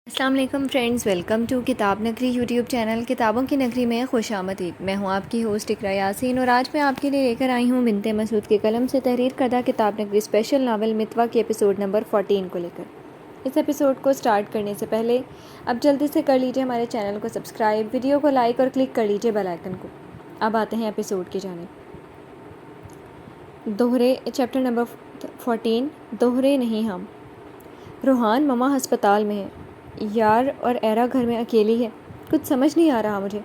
السلام علیکم friends, welcome to کتاب نگری یوٹیوب چینل کتابوں کی نگری میں خوش آمدید۔ میں ہوں آپ کی ہوسٹ اقرا یاسین اور آج میں آپ کے لیے لے کر آئی ہوں بنت مسعود کے قلم سے تحریر کردہ کتاب نگری اسپیشل ناول متوا کے ایپیسوڈ نمبر 14 کو لے کر۔ اس ایپیسوڈ کو سٹارٹ کرنے سے پہلے اب جلدی سے کر لیجئے ہمارے چینل کو سبسکرائب، ویڈیو کو لائک اور کلک کر لیجئے بیل آئیکن کو۔ اب آتے ہیں ایپیسوڈ کی جانب۔ چیپٹر نمبر 14 دوہرے نہیں ہم۔ روحان مما ہسپتال میں ہے، یار اور ایرا گھر میں اکیلی ہے۔ کچھ سمجھ نہیں آ رہا مجھے۔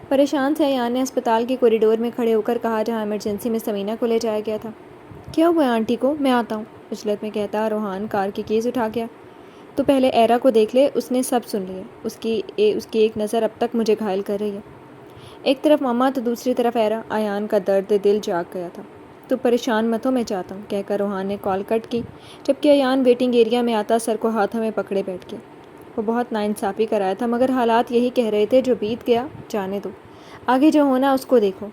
پریشان سے ایان نے ہسپتال کے کوریڈور میں کھڑے ہو کر کہا جہاں ایمرجنسی میں سمینہ کو لے جایا گیا تھا۔ کیا ہوا آنٹی کو؟ میں آتا ہوں، عجلت میں کہتا روحان کار کی کیز اٹھا گیا۔ تو پہلے ایرا کو دیکھ لے، اس نے سب سن لیا۔ اس کی ایک نظر اب تک مجھے گھائل کر رہی ہے۔ ایک طرف مما تو دوسری طرف ایرا۔ ایان کا درد دل جاگ گیا تھا۔ تو پریشان مت ہو، میں چاہتا ہوں، کہہ کر روحان نے کال کٹ کی، جبکہ ایان ویٹنگ ایریا میں آتا سر کو ہاتھوں میں پکڑے بیٹھ گیا۔ وہ بہت ناانصافی کر آیا تھا، مگر حالات یہی کہہ رہے تھے جو بیت گیا جانے دو، آگے جو ہونا اس کو دیکھو۔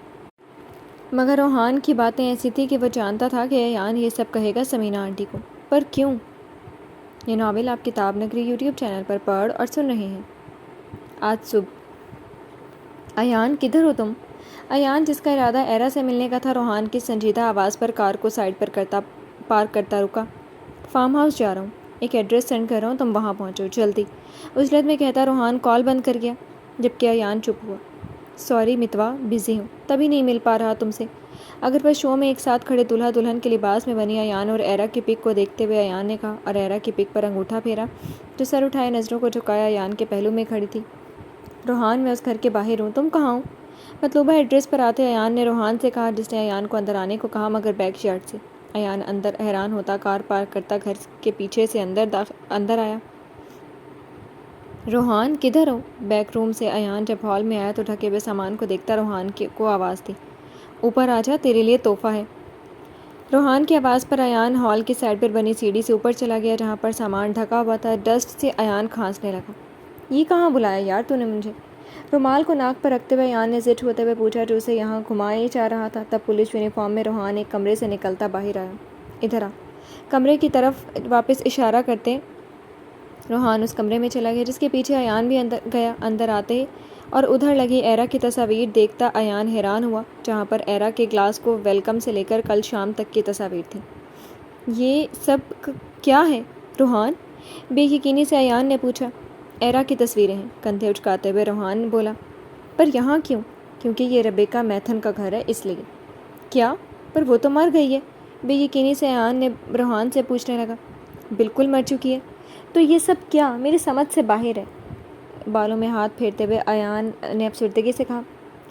مگر روحان کی باتیں ایسی تھی کہ وہ جانتا تھا کہ ایان یہ سب کہے گا سمینہ آنٹی کو، پر کیوں؟ یہ ناول آپ کتاب نگری یوٹیوب چینل پر پڑھ اور سن رہے ہیں۔ آج صبح۔ ایان کدھر ہو تم؟ ایان، جس کا ارادہ ایرا سے ملنے کا تھا، روحان کی سنجیدہ آواز پر کار کو سائڈ پر پارک کرتا رکا۔ فارم ہاؤس جا رہا ہوں، ایک ایڈریس سینڈ کر رہا ہوں، تم وہاں پہنچو جلدی، عجلت میں کہتا روحان کال بند کر گیا، جبکہ ایان چپ ہوا۔ سوری متوا، بزی ہوں، تبھی نہیں مل پا رہا تم سے۔ اگر بس شو میں ایک ساتھ کھڑے دلہا دلہن کے لباس میں بنی ایان اور ایرا کی پک کو دیکھتے ہوئے ایان نے کہا، اور ایرا کی پک پر انگوٹھا پھیرا جو سر اٹھائے نظروں کو جھکایا ایان کے پہلو میں کھڑی تھی۔ روحان، میں اس گھر کے باہر ہوں، تم کہاں ہو؟ مطلوبہ ایڈریس پر آتے ایان نے روحان سے کہا، جس نے ایان کو اندر آنے کو کہا، مگر بیک یارڈ سے۔ ایان اندر حیران ہوتا کار پارک کرتا گھر کے پیچھے سے اندر آیا۔ روحان کدھر ہو؟ بیک روم سے ایان جب ہال میں آیا تو ڈھکے ہوئے سامان کو دیکھتا روحان کو آواز دی، اوپر آجا، تیرے لیے تحفہ ہے۔ روحان کی آواز پر ایان ہال کی سائڈ پر بنی سیڑھی سے اوپر چلا گیا جہاں پر سامان ڈھکا ہوا تھا۔ ڈسٹ سے ایان کھانسنے لگا۔ یہ کہاں بلایا یار تو نے مجھے؟ رومال کو ناک پر رکھتے ہوئے ایان نے زٹ ہوتے ہوئے پوچھا جو اسے یہاں گھمائے جا رہا تھا۔ تب پولیس یونیفارم میں روحان ایک کمرے سے نکلتا باہر آیا۔ ادھر آ، کمرے کی طرف واپس اشارہ کرتے روحان اس کمرے میں چلا گیا جس کے پیچھے ایان بھی گیا۔ اندر آتے اور ادھر لگی ایرا کی تصاویر دیکھتا ایان حیران ہوا، جہاں پر ایرا کے گلاس کو ویلکم سے لے کر کل شام تک کی تصاویر تھیں۔ یہ سب کیا ہے روحان؟ بے یقینی سے ایان نے پوچھا۔ ایرا کی تصویریں ہیں، کندھے اچکاتے ہوئے روحان بولا۔ پر یہاں کیوں؟ کیونکہ یہ ربیکا میتھن کا گھر ہے، اس لیے۔ کیا؟ پر وہ تو مر گئی ہے، بے یقینی سے ایان نے روحان سے پوچھنے لگا۔ بالکل مر چکی ہے، تو یہ سب کیا؟ میری سمجھ سے باہر ہے۔ بالوں میں ہاتھ پھیرتے ہوئے ایان نے افسردگی سے کہا،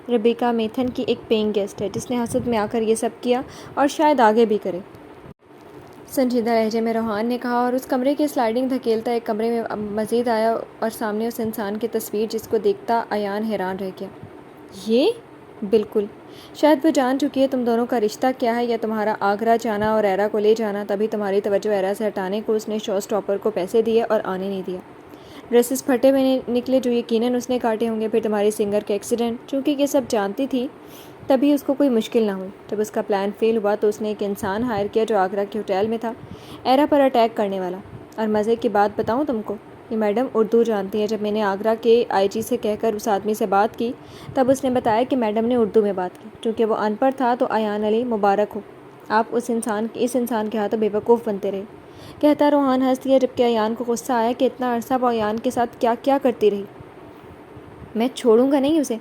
ربیکا میتھن کی ایک پیئنگ گیسٹ ہے جس نے حسد میں آ کر یہ سب کیا اور شاید آگے بھی کرے، سنجیدہ لہجے میں روحان نے کہا، اور اس کمرے کی سلائڈنگ دھکیلتا ایک کمرے میں مزید آیا اور سامنے اس انسان کی تصویر جس کو دیکھتا ایان حیران رہ گیا۔ یہ؟ بالکل، شاید وہ جان چکی ہے تم دونوں کا رشتہ کیا ہے، یا تمہارا آگرہ جانا اور ایرا کو لے جانا، تبھی تمہاری توجہ ایرا سے ہٹانے کو اس نے شو اسٹاپر کو پیسے دیے اور آنے نہیں دیا۔ ڈریسز پھٹے ہوئے نکلے جو یقیناً اس نے کاٹے ہوں گے، پھر تمہاری سنگر کا ایکسیڈنٹ، چونکہ یہ سب جانتی تھی تبھی اس کو کوئی مشکل نہ ہوئی۔ جب اس کا پلان فیل ہوا تو اس نے ایک انسان ہائر کیا جو آگرہ کے ہوٹل میں تھا، ایرا پر اٹیک کرنے والا۔ اور مزے کی بات بتاؤں تم کو، یہ میڈم اردو جانتی ہے۔ جب میں نے آگرہ کے آئی جی سے کہہ کر اس آدمی سے بات کی تب اس نے بتایا کہ میڈم نے اردو میں بات کی، چونکہ وہ ان پڑھ تھا۔ تو ایان علی مبارک ہو، آپ اس انسان کے ہاتھوں بے وقوف بنتے رہے، کہتا روحان ہنس دیا، جبکہ ایان کو غصہ آیا کہ اتنا عرصہ وہ ایان کے ساتھ کیا کیا کرتی رہی۔ میں چھوڑوں گا نہیں اسے۔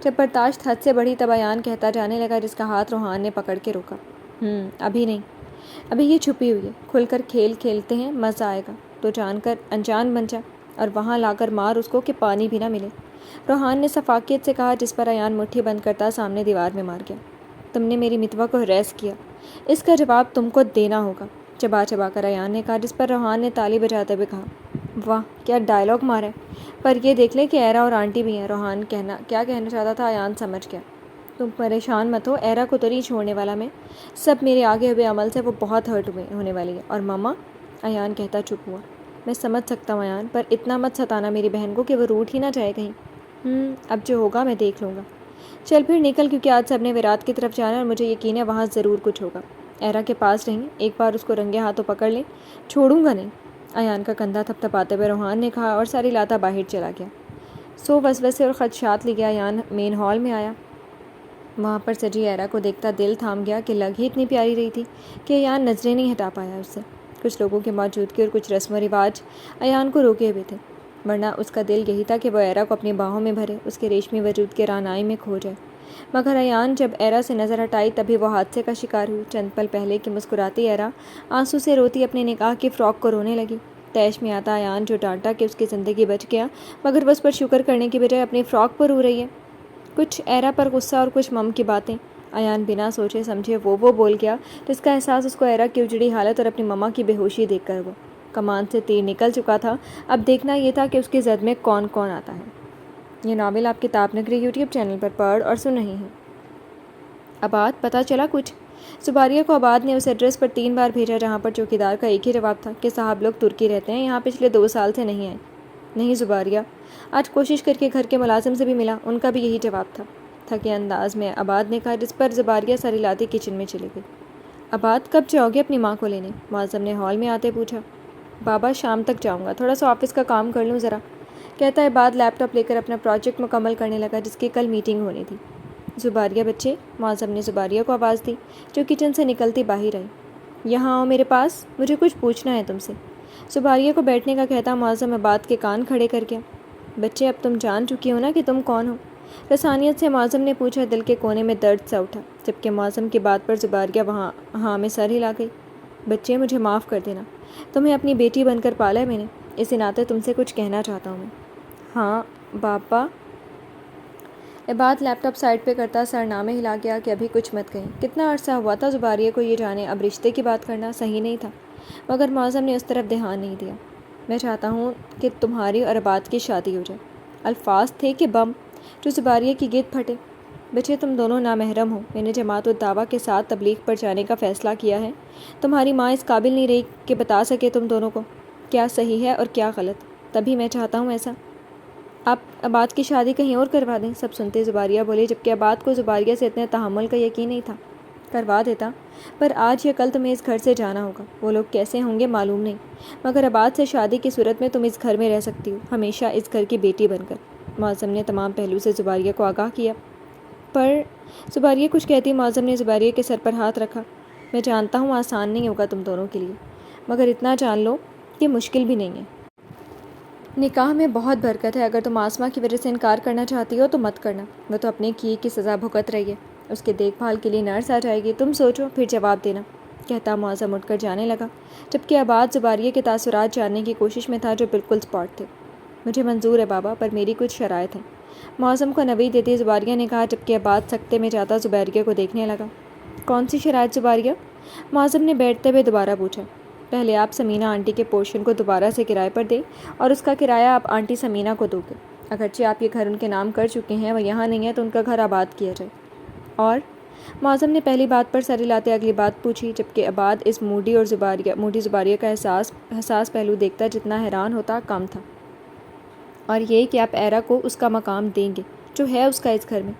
جب برداشت حد سے بڑھی تب ایان کہتا جانے لگا، جس کا ہاتھ روحان نے پکڑ کے روکا۔ ابھی نہیں، ابھی یہ چھپی ہوئی ہے، کھل کر کھیل کھیلتے ہیں، مزہ آئے گا، تو جان کر انجان بن جا اور وہاں لا کر مار اس کو کہ پانی بھی نہ ملے، روحان نے شفقت سے کہا، جس پر ایان مٹھی بند کرتا سامنے دیوار میں مار گیا۔ تم نے میری متوا کو ہراس کیا، اس کا جواب تم کو دینا ہوگا، چبا چبا کر ایان نے کہا، جس پر روحان نے تالی بجاتے ہوئے کہا، واہ کیا ڈائلاگ مارا ہے، پر یہ دیکھ لے کہ ایرا اور آنٹی بھی ہیں۔ روحان کیا کہنا چاہتا تھا ایان سمجھ گیا۔ تم پریشان مت ہو، ایرا کو تو نہیں چھوڑنے والا میں، سب میرے آگے ہوئے عمل سے وہ بہت ہرٹ ہونے والی ہے۔ اور ماما؟ ایان کہتا چپ ہوا۔ میں سمجھ سکتا ہوں ایان، پر اتنا مت ستانا میری بہن کو کہ وہ روٹ ہی نہ جائے کہیں۔ اب جو ہوگا میں دیکھ لوں گا، چل پھر نکل، کیونکہ آج سب نے ویرات کی طرف جانا اور مجھے یقین ہے وہاں ضرور کچھ ہوگا۔ ایرا کے پاس رہیں، ایک بار اس کو رنگے ہاتھوں پکڑ لیں، چھوڑوں گا نہیں۔ ایان کا کندھا تھپتھپاتے ہوئے روحان نے کہا اور ساری لاتا باہر چلا گیا۔ وسوسے اور خدشات لے گیا ایان مین ہال میں آیا۔ وہاں پر سجی ایرا کو دیکھتا دل تھام گیا کہ لگ ہی اتنی پیاری رہی تھی کہ ایان نظریں نہیں ہٹا پایا اس سے۔ کچھ لوگوں کی موجودگی اور کچھ رسم و رواج ایان کو روکے ہوئے تھے، ورنہ اس کا دل یہی تھا کہ وہ ایرا کو اپنی باہوں میں بھرے، اس کے ریشمی وجود کے رعنائی میں کھو جائے۔ مگر ایان جب ایرا سے نظر ہٹائی تبھی وہ حادثے کا شکار ہوئی۔ چند پل پہلے کی مسکراتی ایرا آنسو سے روتی اپنے نکاح کی فراک کو رونے لگی۔ تیش میں آتا ایان جو ڈانٹا کہ اس کی زندگی بچ گیا، مگر وہ اس پر شکر کرنے کی بجائے اپنی فراک پر رو رہی ہے۔ کچھ ایرا پر غصہ اور کچھ مم کی باتیں۔ ایان بنا سوچے سمجھے وہ بول گیا جس کا احساس اس کو ایرا کی اجڑی حالت اور اپنی مما کی بے ہوشی دیکھ کر ہوا۔ کمان سے تیر نکل چکا تھا، اب دیکھنا یہ تھا کہ اس کی زد میں کون کون آتا ہے۔ یہ ناول آپ کتاب نگری یوٹیوب چینل پر پڑھ اور سن رہی ہیں۔ آباد پتہ چلا کچھ؟ زباریہ کو آباد نے اس ایڈریس پر 3 بار بھیجا جہاں پر چوکیدار کا ایک ہی جواب تھا کہ صاحب لوگ ترکی رہتے ہیں، یہاں پچھلے 2 سال سے نہیں آئے۔ نہیں زباریہ، آج کوشش کر کے گھر کے ملازم سے بھی ملا، ان کا بھی یہی جواب تھا، تھکے انداز میں آباد نے کہا، جس پر زباریہ سر ہلاتی کچن میں چلی گئی۔ آباد کب جاؤ گے اپنی ماں کو لینے؟ معظم نے ہال میں آتے پوچھا۔ بابا شام تک جاؤں گا، تھوڑا سا آفس کا کام کر لوں ذرا، کہتا ہے بعد لیپ ٹاپ لے کر اپنا پروجیکٹ مکمل کرنے لگا جس کی کل میٹنگ ہونی تھی۔ زباریہ بچے، معظم نے زباریہ کو آواز دی جو کچن سے نکلتی باہر آئی۔ یہاں آؤ میرے پاس، مجھے کچھ پوچھنا ہے تم سے۔ زباریہ کو بیٹھنے کا کہتا معظم آباد کے کان کھڑے کر گیا۔ بچے اب تم جان چکی ہو نا کہ تم کون ہو؟ رسانیت سے معظم نے پوچھا۔ دل کے کونے میں درد سا اٹھا جبکہ معظم کی بات پر زباریہ وہاں ہاں میں سر ہلا گئی۔ بچے مجھے معاف کر دینا، تمہیں اپنی بیٹی بن کر پالا ہے میں نے، اسی ناطے تم سے کچھ کہنا چاہتا ہوں میں۔ ہاں بابا۔ عباد لیپ ٹاپ سائڈ پہ کرتا سرنامے ہلا گیا کہ ابھی کچھ مت کہیں۔ کتنا عرصہ ہوا تھا زباریہ کو یہ جانے اب رشتے کی بات کرنا صحیح نہیں تھا، مگر معظم نے اس طرف دھیان نہیں دیا۔ میں چاہتا ہوں کہ تمہاری اور عباد کی شادی ہو جائے۔ الفاظ تھے کہ بم جو زباریہ کی گرد پھٹے۔ بچے تم دونوں نامحرم ہو، میں نے جماعت الدعویٰ کے ساتھ تبلیغ پر جانے کا فیصلہ کیا ہے۔ تمہاری ماں اس قابل نہیں رہی کہ بتا سکے تم دونوں کو کیا صحیح ہے اور کیا غلط، تبھی میں چاہتا ہوں ایسا۔ آپ عباد کی شادی کہیں اور کروا دیں۔ سب سنتے زباریہ بولے جبکہ عباد کو زباریہ سے اتنے تحمل کا یقین نہیں تھا۔ کروا دیتا، پر آج یا کل تمہیں اس گھر سے جانا ہوگا، وہ لوگ کیسے ہوں گے معلوم نہیں، مگر عباد سے شادی کی صورت میں تم اس گھر میں رہ سکتی ہو، ہمیشہ اس گھر کی بیٹی بن کر۔ معظم نے تمام پہلو سے زباریہ کو آگاہ کیا۔ پر زباریہ کچھ کہتی معظم نے زباریہ کے سر پر ہاتھ رکھا۔ میں جانتا ہوں آسان نہیں ہوگا تم دونوں کے لیے، مگر اتنا جان لو کہ مشکل بھی نہیں ہے۔ نکاح میں بہت برکت ہے، اگر تم آسماں کی وجہ سے انکار کرنا چاہتی ہو تو مت کرنا، وہ تو اپنے کیے کی سزا بھگت رہی ہے، اس کے دیکھ بھال کے لیے نرس آ جائے گی، تم سوچو پھر جواب دینا، کہتا معظم اٹھ کر جانے لگا، جبکہ عباد زباریہ کے تاثرات جاننے کی کوشش میں تھا جو بالکل اسپاٹ تھے۔ مجھے منظور ہے بابا، پر میری کچھ شرائط ہیں، معظم کو نوید دیتی زباریہ نے کہا، جبکہ عباد سکتے میں جاتا زباریہ کو دیکھنے لگا۔ کون سی شرائط زباریہ؟ معظم نے بیٹھتے ہوئے دوبارہ پوچھا۔ پہلے آپ سمینہ آنٹی کے پورشن کو دوبارہ سے کرائے پر دیں اور اس کا کرایہ آپ آنٹی سمینہ کو دو گے، اگرچہ آپ یہ گھر ان کے نام کر چکے ہیں، وہ یہاں نہیں ہے تو ان کا گھر آباد کیا جائے۔ اور معظم نے پہلی بات پر سر ہلاتے اگلی بات پوچھی، جبکہ عباد اس موڈی زباریہ کا حساس پہلو دیکھتا جتنا حیران ہوتا کم تھا، اور یہ کہ آپ ایرا کو اس کا مقام دیں گے جو ہے اس کا اس گھر میں،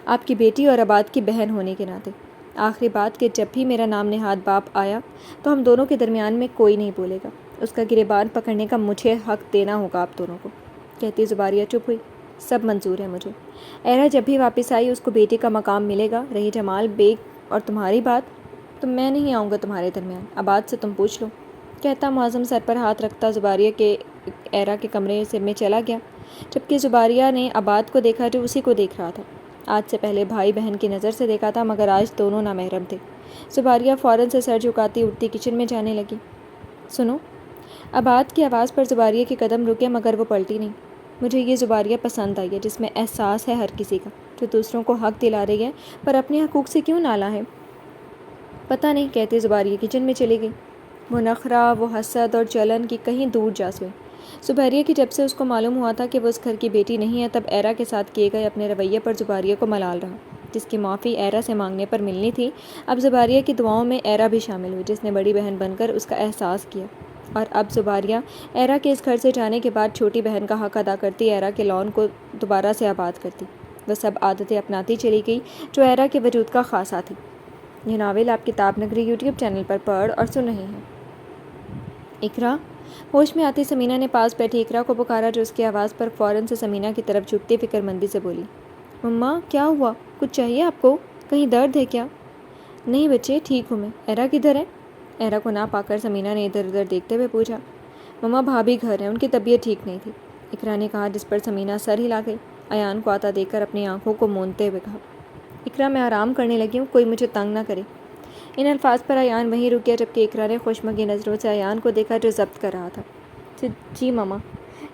آپ کی بیٹی اور عباد کی بہن ہونے کے ناطے۔ آخری بات کہ جب بھی میرا نام نہاد باپ آیا تو ہم دونوں کے درمیان میں کوئی نہیں بولے گا، اس کا گریبان پکڑنے کا مجھے حق دینا ہوگا آپ دونوں کو، کہتی زباریہ چپ ہوئی۔ سب منظور ہے مجھے، ایرا جب بھی واپس آئی اس کو بیٹی کا مقام ملے گا، رہی جمال بیگ اور تمہاری بات تو میں نہیں آؤں گا تمہارے درمیان، عباد سے تم پوچھ لو، کہتا معظم سر پر ہاتھ رکھتا زباریہ کے ایرا کے کمرے سے میں چلا گیا، جبکہ زباریہ نے عباد کو دیکھا جو اسی کو دیکھ رہا تھا۔ آج سے پہلے بھائی بہن کی نظر سے دیکھا تھا، مگر آج دونوں نامحرم تھے۔ زباریہ فوراً سے سر جھکاتی اٹھتی کچن میں جانے لگی۔ سنو، عباد کی آواز پر زباریہ کے قدم رکے مگر وہ پلٹی نہیں۔ مجھے یہ زباریہ پسند آئی ہے جس میں احساس ہے ہر کسی کا، جو دوسروں کو حق دلا رہی ہے پر اپنے حقوق سے کیوں نالا ہے۔ پتہ نہیں، کہتے زباریہ کچن میں چلی گئی۔ وہ نخرہ، وہ حسد اور جلن کی کہیں دور جا سوئی۔ زباریہ کی جب سے اس کو معلوم ہوا تھا کہ وہ اس گھر کی بیٹی نہیں ہے، تب ایرا کے ساتھ کیے گئے اپنے رویے پر زباریہ کو ملال رہا، جس کی معافی ایرا سے مانگنے پر ملنی تھی۔ اب زباریہ کی دعاؤں میں ایرا بھی شامل ہوئی جس نے بڑی بہن بن کر اس کا احساس کیا، اور اب زباریہ ایرا کے اس گھر سے جانے کے بعد چھوٹی بہن کا حق ادا کرتی، ایرا کے لان کو دوبارہ سے آباد کرتی، وہ سب عادتیں اپناتی چلی گئی جو ایرا کے وجود کا خاصہ تھی۔ یہ ناول آپ کتاب نگری یوٹیوب چینل پر پڑھ اور سن رہے ہیں۔ اقرا ہوش میں آتی سمینہ نے پاس بیٹھی اقرا کو پکارا جو اس کی آواز پر فوراً سے سمینہ کی طرف جھکتی فکر مندی سے بولی، مما کیا ہوا؟ کچھ چاہیے آپ کو؟ کہیں درد ہے کیا؟ نہیں بچے، ٹھیک ہوں میں۔ ایرا کدھر ہے؟ ایرا کو نہ پا کر سمینہ نے ادھر ادھر دیکھتے ہوئے پوچھا۔ مما بھابھی گھر ہیں، ان کی طبیعت ٹھیک نہیں تھی، اقرا نے کہا، جس پر سمینہ سر ہلا گئی۔ ایان کو آتا دیکھ کر اپنی آنکھوں کو موندتے ہوئے کہا، اقرا میں آرام کرنے لگی ہوں، کوئی مجھے تنگ نہ کرے۔ ان الفاظ پر ایان وہیں رک گیا جبکہ اقرا نے خوشمگی نظروں سے ایان کو دیکھا جو ضبط کر رہا تھا۔ جی مما۔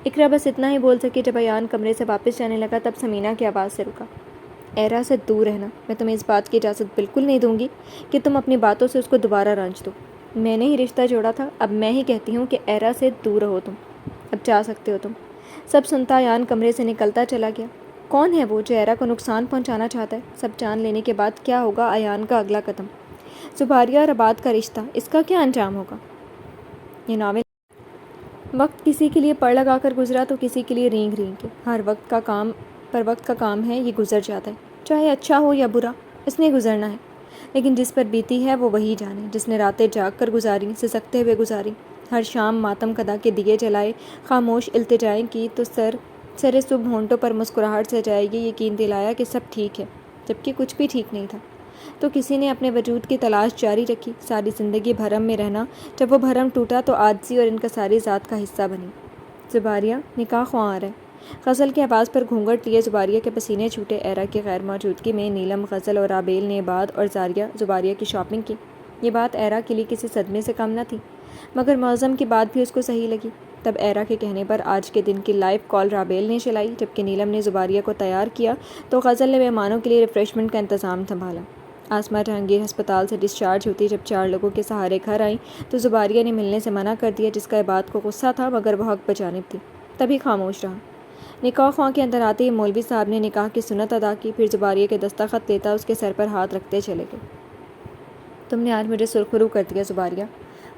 اقرا بس اتنا ہی بول سکی۔ جب ایان کمرے سے واپس جانے لگا تب سمینہ کی آواز سے رکا، ایرا سے دور رہنا، میں تمہیں اس بات کی اجازت بالکل نہیں دوں گی کہ تم اپنی باتوں سے اس کو دوبارہ رنج دو۔ میں نے ہی رشتہ جوڑا تھا، اب میں ہی کہتی ہوں کہ ایرا سے دور رہو تم، اب جا سکتے ہو تم۔ سب سنتا ایان کمرے سے نکلتا چلا گیا۔ کون ہے وہ جو ایرا کو نقصان پہنچانا چاہتا ہے؟ سب جان لینے کے بعد کیا ہوگا ایان کا اگلا قدم؟ زباریہ اور عباد کا رشتہ، اس کا کیا انجام ہوگا؟ یہ ناول وقت کسی کے لیے پڑ لگا کر گزرا تو کسی کے لیے رینگ رینگ کے۔ ہر وقت کا کام ہے، یہ گزر جاتا ہے، چاہے اچھا ہو یا برا، اس نے گزرنا ہے۔ لیکن جس پر بیتی ہے وہ وہی جانے، جس نے راتیں جاگ کر گزاری، سسکتے ہوئے گزاری، ہر شام ماتم کدا کے دیے جلائے، خاموش التجائیں کی تو سر صبح ہونٹوں پر مسکراہٹ سے جائے گی، یقین دلایا کہ سب ٹھیک ہے، جبکہ کچھ بھی ٹھیک نہیں تھا۔ تو کسی نے اپنے وجود کی تلاش جاری رکھی، ساری زندگی بھرم میں رہنا، جب وہ بھرم ٹوٹا تو عاجزی اور انکساری ذات کا حصہ بنی۔ زباریہ نکاح خواں آ رہا ہے۔ غزل کی آواز پر گھونگھٹ لیے زباریہ کے پسینے چھوٹے۔ ایرا کی غیر موجودگی میں نیلم، غزل اور رابیل نے عباد اور زاریہ زباریہ کی شاپنگ کی۔ یہ بات ایرا کے لیے کسی صدمے سے کم نہ تھی، مگر معظم کی بات بھی اس کو صحیح لگی۔ تب ایرا کے کہنے پر آج کے دن کی لائیو کال رابیل نے چلائی، جبکہ نیلم نے زباریہ کو تیار کیا تو غزل نے مہمانوں کے لیے ریفریشمنٹ کا انتظام سنبھالا۔ آسماں جہانگیر ہسپتال سے ڈسچارج ہوتی جب 4 لوگوں کے سہارے گھر آئیں تو زباریہ نے ملنے سے منع کر دیا، جس کا عباد کو غصہ تھا مگر وہ حق بجانب تھی، تبھی خاموش رہا۔ نکاح خواں کے اندر آتے ہی مولوی صاحب نے نکاح کی سنت ادا کی، پھر زباریہ کے دستخط لیتا اس کے سر پر ہاتھ رکھتے چلے گئے۔ تم نے آج مجھے سرخرو کر دیا زباریہ،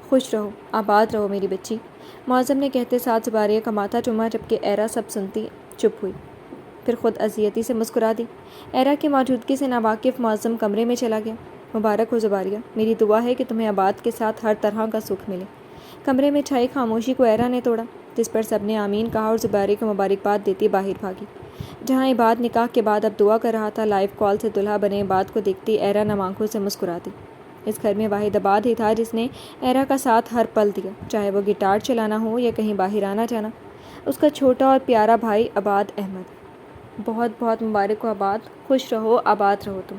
خوش رہو، آباد رہو میری بچی، معظم نے کہتے ساتھ زباریہ کا ماتھا چوما، جبکہ ایرا سب سنتی چپ ہوئی، پھر خود اذیتی سے مسکرا دی۔ ایرا کی موجودگی سے ناواقف معظم کمرے میں چلا گیا۔ مبارک ہو زباریہ، میری دعا ہے کہ تمہیں عباد کے ساتھ ہر طرح کا سکھ ملے۔ کمرے میں چھائی خاموشی کو ایرا نے توڑا، جس پر سب نے آمین کہا اور زباریہ کو مبارکباد دیتی باہر بھاگی۔ جہاں عباد نکاح کے بعد اب دعا کر رہا تھا، لائیو کال سے دلہا بنے عباد کو دیکھتی ایرا نم آنکھوں سے مسکراتی۔ اس گھر میں واحد عباد ہی تھا جس نے ایرا کا ساتھ ہر پل دیا، چاہے وہ گٹار چلانا ہو یا کہیں باہر آنا جانا۔ اس کا چھوٹا اور پیارا بھائی عباد احمد۔ بہت بہت مبارک ہو عباد، خوش رہو، آباد رہو تم۔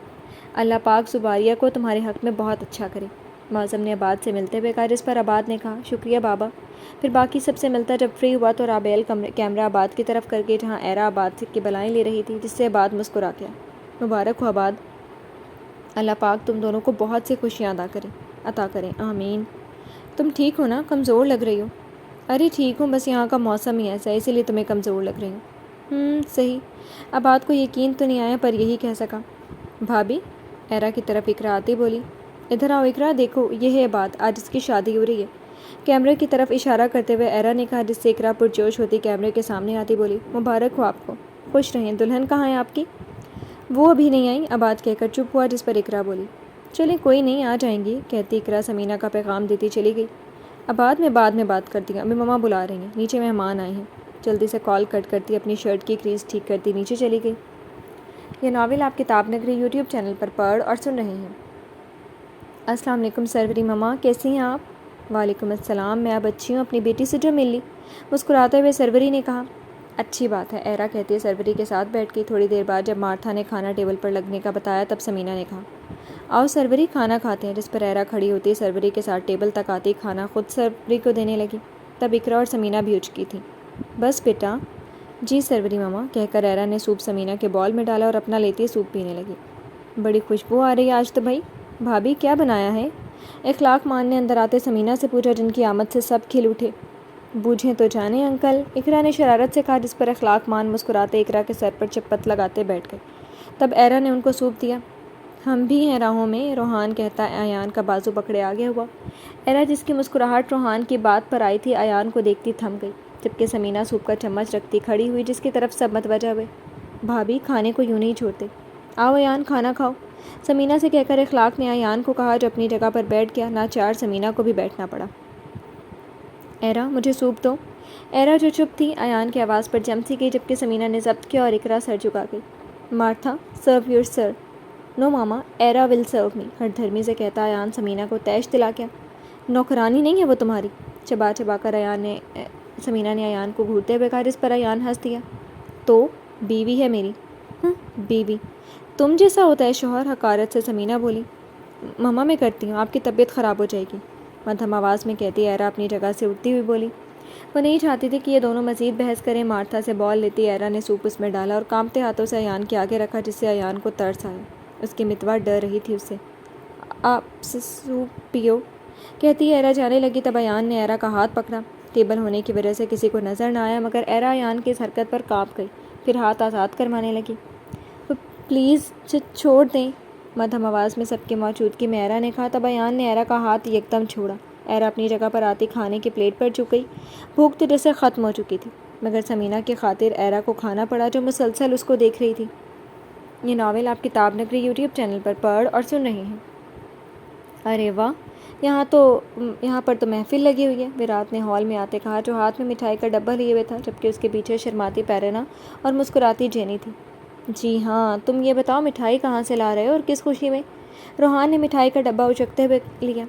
اللہ پاک زباریہ کو تمہارے حق میں بہت اچھا کرے، معظم نے عباد سے ملتے ہوئے کہا، جس پر عباد نے کہا، شکریہ بابا۔ پھر باقی سب سے ملتا جب فری ہوا تو رابیل کیمرہ عباد کی طرف کر کے جہاں ایرا عباد کی بلائیں لے رہی تھی، جس سے عباد مسکرا گیا۔ مبارک ہو عباد، اللہ پاک تم دونوں کو بہت سی خوشیاں عطا کریں، آمین۔ تم ٹھیک ہو نا؟ کمزور لگ رہی ہو۔ ارے ٹھیک ہوں، بس یہاں کا موسم ہی ایسا ہے، اسی لیے تمہیں کمزور لگ رہی ہوں۔ صحیح۔ عباد کو یقین تو نہیں آیا پر یہی کہہ سکا۔ بھابھی، ایرا کی طرف اقرا آتی بولی، ادھر آؤ اقرا، دیکھو یہ ہے عباد، آج اس کی شادی ہو رہی ہے۔ کیمرے کی طرف اشارہ کرتے ہوئے ایرا نے کہا، جس سے اقرا پرجوش ہوتی کیمرے کے سامنے آتی بولی، مبارک ہو آپ کو، خوش رہیں۔ دلہن کہاں ہے آپ کی؟ وہ ابھی نہیں آئی، عباد کہہ کر چپ ہوا، جس پر اقرا بولی، چلیں کوئی نہیں، آ جائیں گی، کہتی اقرا سمینہ کا پیغام دیتی چلی گئی۔ عباد میں بعد میں بات کرتی ہوں، ابھی مما بلا رہی ہیں، نیچے مہمان آئے ہیں۔ جلدی سے کال کٹ کرتی اپنی شرٹ کی کریز ٹھیک کرتی نیچے چلی گئی۔ یہ ناول آپ کتاب نگری یوٹیوب چینل پر پڑھ اور سن رہے ہیں۔ السلام علیکم سروری مما، کیسی ہیں آپ؟ وعلیکم السلام، میں اب اچھی ہوں، اپنی بیٹی سے جو مل لی؟ مسکراتے ہوئے سروری نے کہا، اچھی بات ہے، ایرا کہتے سروری کے ساتھ بیٹھ گئی۔ تھوڑی دیر بعد جب مارتھا نے کھانا ٹیبل پر لگنے کا بتایا تب سمینہ نے کہا، آؤ سروری کھانا کھاتے ہیں، جس پر ایرا کھڑی ہوتی سروری کے ساتھ ٹیبل تک آتی، کھانا خود سروری کو دینے لگی۔ تب اقرا اور سمینہ بھی اٹھ چکی تھی۔ بس بیٹا۔ جی سروری مما، کہہ کر ایرا نے سوپ سمینہ کے بال میں ڈالا اور اپنا لیتی سوپ پینے لگی۔ بڑی خوشبو آ رہی ہے آج تو بھائی، بھابھی کیا بنایا ہے؟ اخلاق مان نے اندر آتے سمینہ سے پوچھا، جن کی آمد سے سب کھل اٹھے۔ بوجھیں تو جانے انکل، اقرا نے شرارت سے کہا، جس پر اخلاق مان مسکراتے اقرا کے سر پر چپت لگاتے بیٹھ گئے۔ تب ایرا نے ان کو سوپ دیا۔ ہم بھی ہیں راہوں میں، روحان کہتا ایان کا بازو پکڑے آگے ہوا۔ ایرا جس کی مسکراہٹ روحان کی بات پر آئی تھی، ایان کو دیکھتی تھم گئی، جبکہ سمینہ سوپ کا چمچ رکھتی کھڑی ہوئی، جس کی طرف سب متوجہ ہوئے۔ بھابھی کھانے کو یوں نہیں چھوڑتے، آؤ ایان کھانا کھاؤ، سمینہ سے کہہ کر اخلاق نے ایان کو کہا، جو اپنی جگہ پر بیٹھ گیا۔ ناچار سمینہ کو بھی بیٹھنا پڑا۔ ایرا مجھے سوپ دو۔ ایرا جو چپ تھی ایان کی آواز پر جم سی گئی جبکہ سمینہ نے ضبط کیا اور اقرا سر جھکا گئی۔ مارتھا سرو یور سر۔ نو ماما ایرا ول سرو می، ہر دھرمی سے کہتا ایان سمینہ کو تیش دلا کیا۔ نوکرانی نہیں ہے وہ تمہاری، چبا چبا کر سمینہ نے ایان کو گھورتے ہوئے کہا، جس پر ایان ہنس دیا۔ تو بیوی ہے میری۔ بیوی تم جیسا ہوتا ہے شوہر، حقارت سے سمینہ بولی۔ ماما میں کرتی ہوں، آپ کی طبیعت خراب ہو جائے گی، مدھم آواز میں کہتی ایرا اپنی جگہ سے اٹھتی ہوئی بولی۔ وہ نہیں چاہتی تھی کہ یہ دونوں مزید بحث کریں۔ مارتھا سے بال لیتی ایرا نے سوپ اس میں ڈالا اور کانپتے ہاتھوں سے ایان کے آگے رکھا، جس سے ایان کو ترس آیا۔ اس کی متوا ڈر رہی تھی اس سے۔ آپ سوپ پیو، کہتی ایرا جانے لگی، تب ایان نے ایرا کا ہاتھ پکڑا۔ ٹیبل ہونے کی وجہ سے کسی کو نظر نہ آیا، مگر ایرا ایان کی اس حرکت پر کانپ گئی، پھر ہاتھ آزاد کروانے لگی۔ پلیز چھوڑ دیں، مدھم آواز میں سب کی موجودگی میں ایرا نے کہا، تب ایان نے ایرا کا ہاتھ یکدم چھوڑا۔ ایرا اپنی جگہ پر آتی کھانے کی پلیٹ پر جھک گئی۔ بھوک تو جیسے ختم ہو چکی تھی، مگر سمینہ کی خاطر ایرا کو کھانا پڑا جو مسلسل اس کو دیکھ رہی تھی۔ یہ ناول آپ کتاب نگری یوٹیوب چینل پر پڑھ اور سن رہے ہیں۔ ارے واہ، یہاں پر تو محفل لگی ہوئی ہے، ویرات نے ہال میں آتے کہا، جو ہاتھ میں مٹھائی کا ڈبہ لیے ہوئے تھا، جبکہ اس کے پیچھے شرماتی پیرینا اور مسکراتی جینی تھی۔ جی ہاں، تم یہ بتاؤ مٹھائی کہاں سے لا رہے ہو اور کس خوشی میں؟ روحان نے مٹھائی کا ڈبہ اچکتے ہوئے لیا۔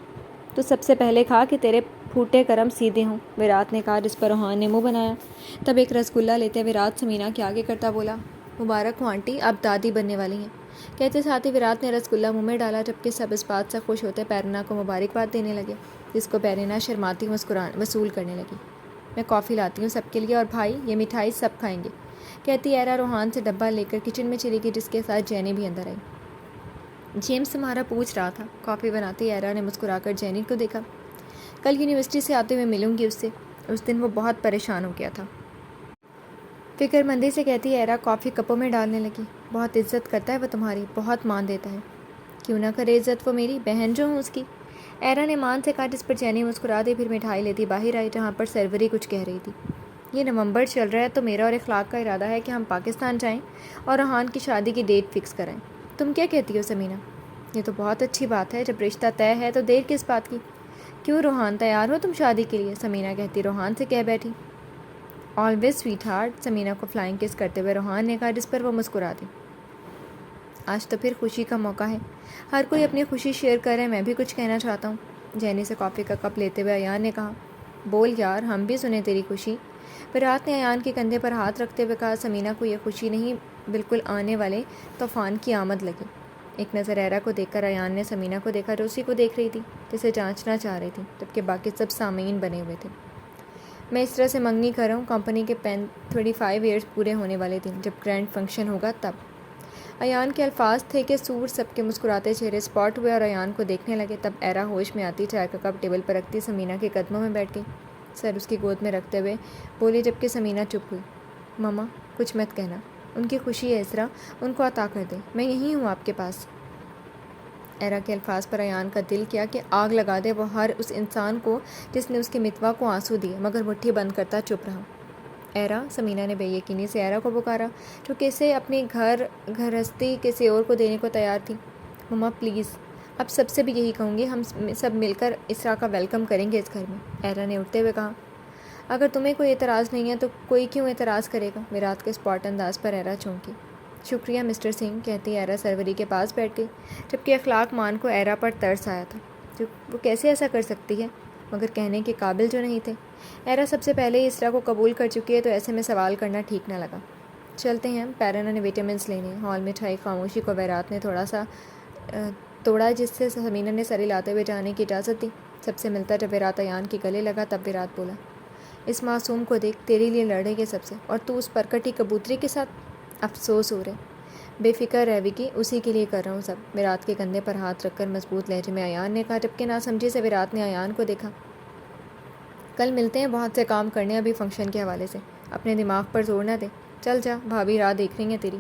تو سب سے پہلے کھا کہ تیرے پھوٹے کرم سیدھے ہوں، ویرات نے کہا، جس پر روحان نے منہ بنایا۔ تب ایک رسگلہ لیتے ویرات سمینہ کے آگے کرتا بولا، مبارک ہو آنٹی، آپ دادی بننے والی ہیں۔ کہتے ساتھ ہی ویرات نے رسگلہ منہ میں ڈالا، جبکہ سب اس بات سے خوش ہوتے پیرینا کو مبارکباد دینے لگے، جس کو پیرینا شرماتی وصول کرنے لگی۔ میں کافی لاتی ہوں سب کے لیے، اور بھائی یہ مٹھائی سب کھائیں گے، کہتی ایرا روحان سے ڈبہ لے کر کچن میں چلی گئی، جس کے ساتھ جینی بھی اندر آئی۔ جیمس تمہارا پوچھ رہا تھا، کافی بناتی ایرا نے مسکرا کر جینی کو دیکھا۔ کل یونیورسٹی سے آتے ہوئے ملوں گی اس سے، اس دن وہ بہت پریشان ہو گیا تھا، فکر مندی سے کہتی ایرا کافی کپوں میں ڈالنے لگی۔ بہت عزت کرتا ہے وہ تمہاری، بہت مان دیتا ہے۔ کیوں نہ کرے عزت وہ میری بہن جو ہوں اس کی، ایرا نے مان سے کہا، جس پر جینی مسکرا دی، پھر مٹھائی لیتی باہر آئی، جہاں پر سروری کچھ کہہ رہی تھی۔ یہ نومبر چل رہا ہے تو میرا اور اخلاق کا ارادہ ہے کہ ہم پاکستان جائیں اور روحان کی شادی کی ڈیٹ فکس کرائیں۔ تم کیا کہتی ہو سمینہ؟ یہ تو بہت اچھی بات ہے، جب رشتہ طے ہے تو دیر کس بات کی؟ کیوں روحان، تیار ہو تم شادی کے لیے؟ سمینہ کہتی روحان سے کہہ بیٹھی۔ آلویز سویٹ ہارٹ، سمینہ کو فلائنگ کس کرتے ہوئے روحان نے کہا، جس پر وہ مسکرا دی۔ آج تو پھر خوشی کا موقع ہے، ہر کوئی اپنی خوشی شیئر کر رہے ہیں، میں بھی کچھ کہنا چاہتا ہوں، جینی سے کافی کا کپ لیتے ہوئے ایان نے کہا۔ بول یار، ہم بھی سنیں تیری خوشی، ویرات نے ایان کے کندھے پر ہاتھ رکھتے ہوئے کہا۔ سمینہ کو یہ خوشی نہیں، بالکل آنے والے طوفان کی آمد لگی۔ ایک نظر ایرا کو دیکھ کر ایان نے سمینہ کو دیکھا، جو اسی کو دیکھ رہی تھی، جسے جانچنا چاہ رہی تھی، جبکہ باقی سب سامعین بنے ہوئے تھے۔ میں اس طرح سے منگنی کر رہا ہوں، کمپنی کے 35 ایئرز پورے ہونے والے تھے، جب گرینڈ فنکشن ہوگا تب۔ ایان کے الفاظ تھے کہ سور سب کے مسکراتے چہرے اسپاٹ ہوئے اور ایان کو دیکھنے لگے۔ تب ایرا ہوش میں آتی چائے کا کپ ٹیبل پر رکھتی سمینہ کے قدموں میں بیٹھ گئی، سر اس کی گود میں رکھتے ہوئے بولی، جبکہ سمینہ چپ ہوئی۔ ماما کچھ مت کہنا، ان کی خوشی ہے اسرا، ان کو عطا کر دے، میں یہیں ہوں آپ کے پاس۔ ایرا کے الفاظ پر ایان کا دل کیا کہ آگ لگا دے وہ ہر اس انسان کو جس نے اس کی متوا کو آنسو دیے، مگر مٹھی بند کرتا چپ رہا۔ ایرا، سمینہ نے بے یقینی سے ایرا کو پکارا، جو کیسے اپنی گھرستی کسی اور کو دینے کو تیار تھی۔ مما پلیز، اب سب سے بھی یہی کہوں گی، ہم سب مل کر اسرا کا ویلکم کریں گے اس گھر میں، ایرا نے اٹھتے ہوئے کہا۔ اگر تمہیں کوئی اعتراض نہیں ہے تو کوئی کیوں اعتراض کرے گا؟ ویرات کے اسپاٹ انداز پر ایرا چونکی۔ شکریہ مسٹر سنگھ، کہتی ایرا سروری کے پاس بیٹھ گئی، جبکہ اخلاق مان کو ایرا پر ترس آیا تھا، جو وہ کیسے ایسا کر سکتی ہے، مگر کہنے کے قابل جو نہیں تھے۔ ایرا سب سے پہلے ہی اسرا کو قبول کر چکی ہے، تو ایسے میں سوال کرنا ٹھیک نہ لگا۔ چلتے ہیں، پیرینا نے وٹامنس لینے۔ ہال میں چھائی خاموشی کو ویرات نے تھوڑا سا توڑا، جس سے سمینہ نے سر ہلاتے ہوئے جانے کی اجازت دی۔ سب سے ملتا جب ویرات ایان کے گلے لگا، تب ویرات بولا، اس معصوم کو دیکھ، تیرے لیے لڑے گے سب سے، اور تو اس پرکٹی کبوتری کے ساتھ۔ افسوس ہو رہے۔ بے فکر رہ وکی، اسی کے لیے کر رہا ہوں سب، ویرات کے کندھے پر ہاتھ رکھ کر مضبوط لہجے میں ایان نے کہا، جبکہ ناسمجھی سے ویرات نے ایان کو دیکھا۔ کل ملتے ہیں، بہت سے کام کرنے ابھی فنکشن کے حوالے سے، اپنے دماغ پر زور نہ دے، چل جا، بھابھی راہ دیکھ رہی ہیں تیری۔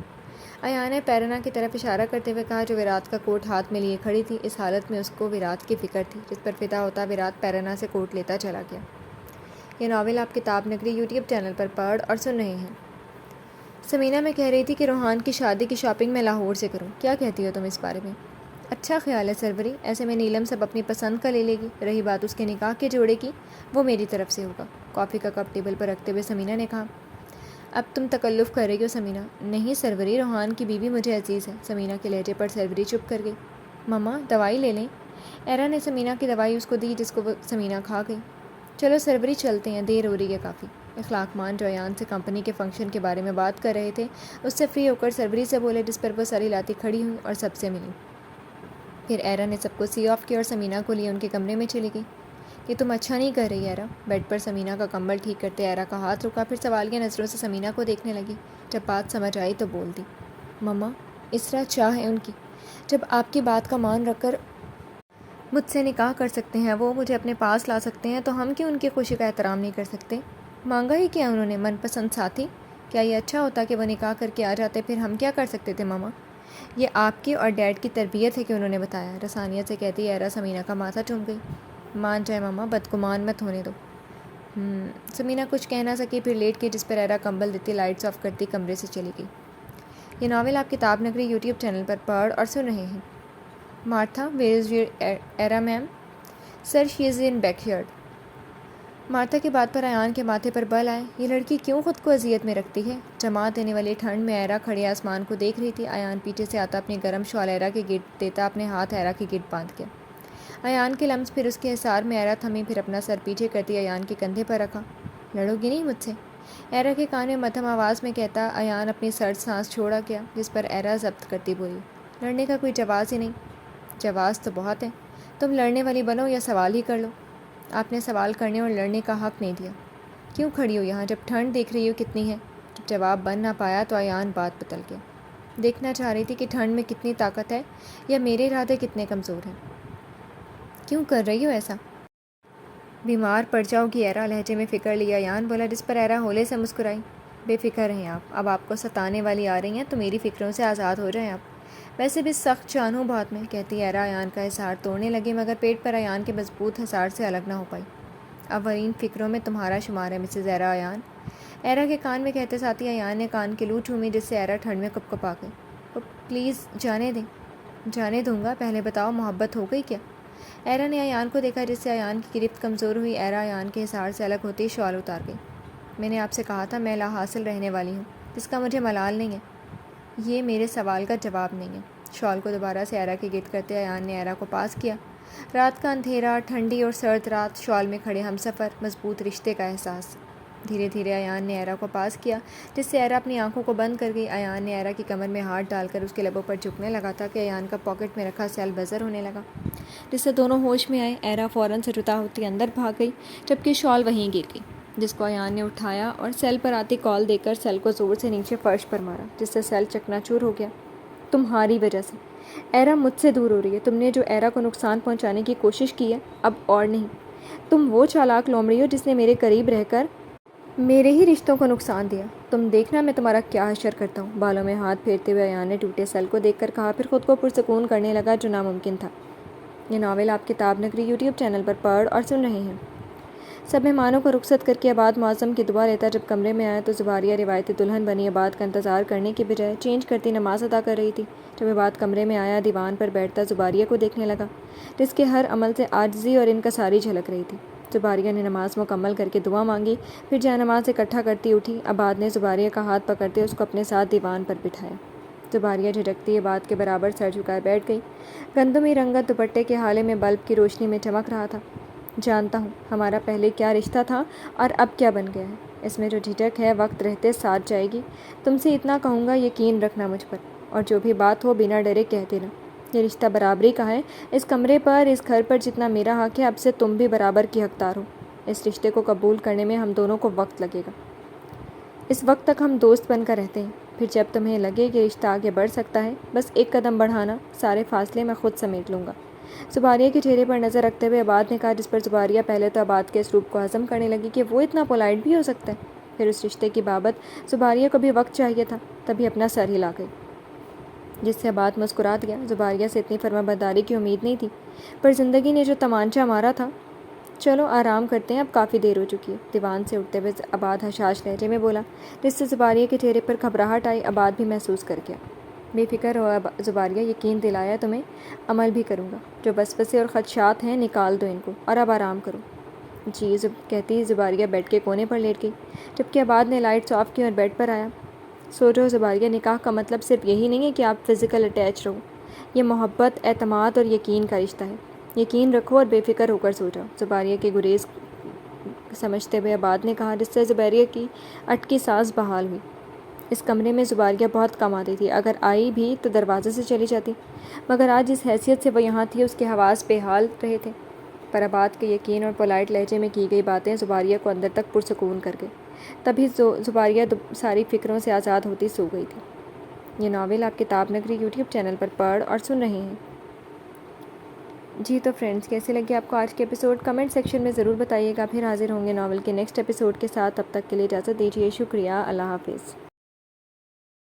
ایان نے پیرینا کی طرف اشارہ کرتے ہوئے کہا، جو ویرات کا کوٹ ہاتھ میں لیے کھڑی تھی۔ اس حالت میں اس کو ویرات کی فکر تھی، جس پر فدا ہوتا ویرات پیرینا سے کوٹ لیتا چلا گیا۔ یہ ناول آپ کتاب نگری یوٹیوب چینل پر پڑھ اور سن رہے ہیں۔ سمینہ میں کہہ رہی تھی کہ روحان کی شادی کی شاپنگ میں لاہور سے کروں، کیا کہتی ہو تم اس بارے میں؟ اچھا خیال ہے سروری، ایسے میں نیلم سب اپنی پسند کا لے لے گی۔ رہی بات اس کے نکاح کے جوڑے کی، وہ میری طرف سے ہوگا۔ کافی کا کپ ٹیبل پر رکھتے ہوئے سمینہ نے کہا۔ اب تم تکلف کر رہی ہو سمینہ؟ نہیں سروری، روحان کی بیوی مجھے عزیز ہے۔ سمینہ کے لہجے پر سروری چپ کر گئی۔ مما دوائی لے لیں۔ ایرا نے سمینہ کی دوائی اس کو دی جس کو وہ سمینہ کھا گئی۔ چلو سروری چلتے ہیں، دیر ہو رہی ہے کافی۔ اخلاق مان جو ایان سے کمپنی کے فنکشن کے بارے میں بات کر رہے تھے اس سے فری ہو کر سروری سے بولے، جس پر وہ سر ہلاتی کھڑی ہوئی اور سب سے ملی۔ پھر ایرا نے سب کو سی آف کیا اور سمینہ کو لیے ان کے کمرے میں چلی گئی۔ یہ تم اچھا نہیں کر رہی ایرا۔ بیڈ پر سمینہ کا کمبل ٹھیک کرتے ایرا کا ہاتھ رکا، پھر سوالیہ نظروں سے سمینہ کو دیکھنے لگی۔ جب بات سمجھ آئی تو بول دی، مما اسرا چاہ ہے ان کی، جب آپ کی بات کا مان رکھ کر مجھ سے نکاح کر سکتے ہیں، وہ مجھے اپنے پاس لا سکتے ہیں، تو ہم کیوں ان کی خوشی کا احترام نہیں کر سکتے؟ مانگا ہی کیا انہوں نے؟ من پسند ساتھی؟ کیا یہ اچھا ہوتا کہ وہ نکاح کر کے آ جاتے؟ پھر ہم کیا کر سکتے تھے ماما؟ یہ آپ کی اور ڈیڈ کی تربیت ہے کہ انہوں نے بتایا، رسانیت سے کہتی ایرا سمینہ کا ماتھا چوم گئی۔ مان جائے ماما، بدگمان مت ہونے دو۔ سمینہ کچھ کہہ نہ سکی، پھر لیٹ کے جس پر ایرا کمبل دیتی لائٹس آف کرتی کمرے سے چلی گئی۔ یہ ناول آپ کتاب نگری یوٹیوب چینل پر پڑھ اور سن رہے ہیں۔ Martha, where is your era ma'am? Sir she is in back yard. Martha کی بات پر ایان کے ماتھے پر بل آئے۔ یہ لڑکی کیوں خود کو اذیت میں رکھتی ہے؟ جماعت دینے والی ٹھنڈ میں ایرا کھڑی آسمان کو دیکھ رہی تھی۔ ایان پیچھے سے آتا اپنی گرم شال ایرا کے گرد دیتا، اپنے ہاتھ ایرا کے گرد باندھ کے۔ ایان کے لمس پھر اس کے حصار میں ایرا تھمی، پھر اپنا سر پیچھے کرتی ایان کے کندھے پر رکھا۔ لڑو گی نہیں مجھ سے؟ ایرا کے کان میں مدھم آواز میں کہتا ایان اپنی سرد سانس چھوڑا گیا، جس پر ایرا ضبط کرتی بولی، لڑنے کا کوئی جواز ہی نہیں۔ جواز تو بہت ہے، تم لڑنے والی بنو یا سوال ہی کر لو۔ آپ نے سوال کرنے اور لڑنے کا حق نہیں دیا۔ کیوں کھڑی ہو یہاں جب ٹھنڈ دیکھ رہی ہو کتنی ہے؟ جب جواب بن نہ پایا تو ایان بات بدل گیا۔ دیکھنا چاہ رہی تھی کہ ٹھنڈ میں کتنی طاقت ہے یا میرے ارادے کتنے کمزور ہیں۔ کیوں کر رہی ہو ایسا؟ بیمار پڑ جاؤ گی ایرا، لہجے میں فکر لیا ایان بولا، جس پر ایرا ہولے سے مسکرائی۔ بے فکر رہیں آپ، اب آپ کو ستانے والی آ رہی ہیں تو میری فکروں سے آزاد ہو جائیں آپ۔ ویسے بھی سخت جان ہوں بہت میں، کہتی ایرا ایان کا حصار توڑنے لگی، مگر پیٹ پر ایان کے مضبوط حصار سے الگ نہ ہو پائی۔ اولین فکروں میں تمہارا شمار ہے مسز ایرا ایان، ایرا کے کان میں کہتے ساتھی ایان نے کان کی لو چومی، جس سے ایرا ٹھنڈ میں کپ کپا گئی۔ پلیز جانے دیں۔ جانے دوں گا، پہلے بتاؤ محبت ہو گئی کیا؟ ایرا نے ایان کو دیکھا، جس سے ایان کی گرفت کمزور ہوئی۔ ایرا ایان کے حصار سے الگ ہوتی شال اتار گئی۔ میں نے آپ سے کہا تھا میں لا حاصل رہنے والی ہوں، جس کا مجھے ملال نہیں ہے۔ یہ میرے سوال کا جواب نہیں ہے۔ شال کو دوبارہ سے ایرا کے گرد کرتے ایان نے ایرا کو پاس کیا۔ رات کا اندھیرا، ٹھنڈی اور سرد رات، شال میں کھڑے ہم سفر، مضبوط رشتے کا احساس۔ دھیرے دھیرے ایان نے ایرا کو پاس کیا، جس سے ایرا اپنی آنکھوں کو بند کر گئی۔ ایان نے ایرا کی کمر میں ہاتھ ڈال کر اس کے لبوں پر جھکنے لگا تھا کہ ایان کا پاکٹ میں رکھا سیل بزر ہونے لگا، جس سے دونوں ہوش میں آئے۔ ایرا فوراً سے جدا ہوتی اندر بھاگ گئی، جبکہ شال وہیں گر گئی، جس کو ایان نے اٹھایا اور سیل پر آتی کال دے کر سیل کو زور سے نیچے فرش پر مارا، جس سے سیل چکنا چور ہو گیا۔ تمہاری وجہ سے ایرا مجھ سے دور ہو رہی ہے۔ تم نے جو ایرا کو نقصان پہنچانے کی کوشش کی ہے، اب اور نہیں۔ تم وہ چالاک لومڑی ہو جس نے میرے قریب رہ کر میرے ہی رشتوں کو نقصان دیا۔ تم دیکھنا میں تمہارا کیا حشر کرتا ہوں۔ بالوں میں ہاتھ پھیرتے ہوئے ایان نے ٹوٹے سیل کو دیکھ کر کہا، پھر خود کو پرسکون کرنے لگا جو ناممکن تھا۔ یہ ناول آپ کتاب نگری یوٹیوب چینل پر پڑھ اور سن رہے ہیں۔ سب مہمانوں کو رخصت کر کے آباد معظم کی دعا لیتا جب کمرے میں آیا تو زباریہ روایتی دلہن بنی آباد کا انتظار کرنے کی بجائے چینج کرتی نماز ادا کر رہی تھی۔ جب آباد کمرے میں آیا دیوان پر بیٹھتا زباریہ کو دیکھنے لگا، جس کے ہر عمل سے عاجزی اور انکساری جھلک رہی تھی۔ زباریہ نے نماز مکمل کر کے دعا مانگی، پھر جائے نماز اکٹھا کرتی اٹھی۔ آباد نے زباریہ کا ہاتھ پکڑتے اس کو اپنے ساتھ دیوان پر بٹھایا۔ زباریہ جھجکتی آباد کے برابر سر جھکائے بیٹھ گئی۔ گندمی رنگت دوپٹے کے حالے میں بلب کی روشنی میں چمک رہا تھا۔ جانتا ہوں ہمارا پہلے کیا رشتہ تھا اور اب کیا بن گیا ہے۔ اس میں جو جھجک ہے وقت رہتے ساتھ جائے گی۔ تم سے اتنا کہوں گا، یقین رکھنا مجھ پر، اور جو بھی بات ہو بنا ڈرے کہہ دینا۔ یہ رشتہ برابری کا ہے۔ اس کمرے پر، اس گھر پر جتنا میرا حق ہے، اب سے تم بھی برابر کی حقدار ہو۔ اس رشتے کو قبول کرنے میں ہم دونوں کو وقت لگے گا۔ اس وقت تک ہم دوست بن کر رہتے ہیں، پھر جب تمہیں لگے کہ رشتہ آگے بڑھ سکتا ہے، بس ایک قدم بڑھانا، سارے فاصلے میں خود سمیٹ لوں گا۔ زباریہ کے چہرے پر نظر رکھتے ہوئے آباد نے کہا، جس پر زباریہ پہلے تو آباد کے اسلوب کو ہضم کرنے لگی کہ وہ اتنا پولائٹ بھی ہو سکتا ہے۔ پھر اس رشتے کی بابت زباریہ کو بھی وقت چاہیے تھا، تبھی اپنا سر ہلا گئی، جس سے آباد مسکرا دیا۔ زباریہ سے اتنی فرما برداری کی امید نہیں تھی، پر زندگی نے جو تمانچہ مارا تھا۔ چلو آرام کرتے ہیں، اب کافی دیر ہو چکی ہے۔ دیوان سے اٹھتے ہوئے آباد حشاش لہجے میں بولا، جس سے زباریہ کے چہرے پر گھبراہٹ آئی۔ آباد بھی محسوس کر گیا بے فکر ہو زباریہ، یقین دلایا تمہیں، عمل بھی کروں گا۔ جو وسوسے اور خدشات ہیں نکال دو ان کو اور اب آرام کرو۔ جی کہتی زباریہ بیڈ کے کونے پر لیٹ گئی، جبکہ عباد نے لائٹس آف کی اور بیڈ پر آیا۔ سو جاؤ زباریہ، نکاح کا مطلب صرف یہی نہیں ہے کہ آپ فزیکل اٹیچ رہو، یہ محبت، اعتماد اور یقین کا رشتہ ہے۔ یقین رکھو اور بے فکر ہو کر سو جاؤ۔ زباریہ کے گریز سمجھتے ہوئے عباد نے کہا، جس سے زباریہ کی اٹکی سانس بحال ہوئی۔ اس کمرے میں زباریہ بہت کم آتی تھی، اگر آئی بھی تو دروازے سے چلی جاتی، مگر آج جس حیثیت سے وہ یہاں تھی اس کے حواس بے حال رہے تھے۔ پر عباد کے یقین اور پولائٹ لہجے میں کی گئی باتیں زباریہ کو اندر تک پرسکون کر گئے۔ تبھی زباریہ ساری فکروں سے آزاد ہوتی سو گئی تھی۔ یہ ناول آپ کتاب نگری یوٹیوب چینل پر پڑھ اور سن رہے ہیں۔ جی تو فرینڈز، کیسے لگے آپ کو آج کے ایپیسوڈ؟ کمنٹ سیکشن میں ضرور بتائیے گا۔ پھر حاضر ہوں گے ناول کے نیکسٹ ایپیسوڈ کے ساتھ، تب تک کے لیے اجازت دیجیے۔ شکریہ، اللہ حافظ۔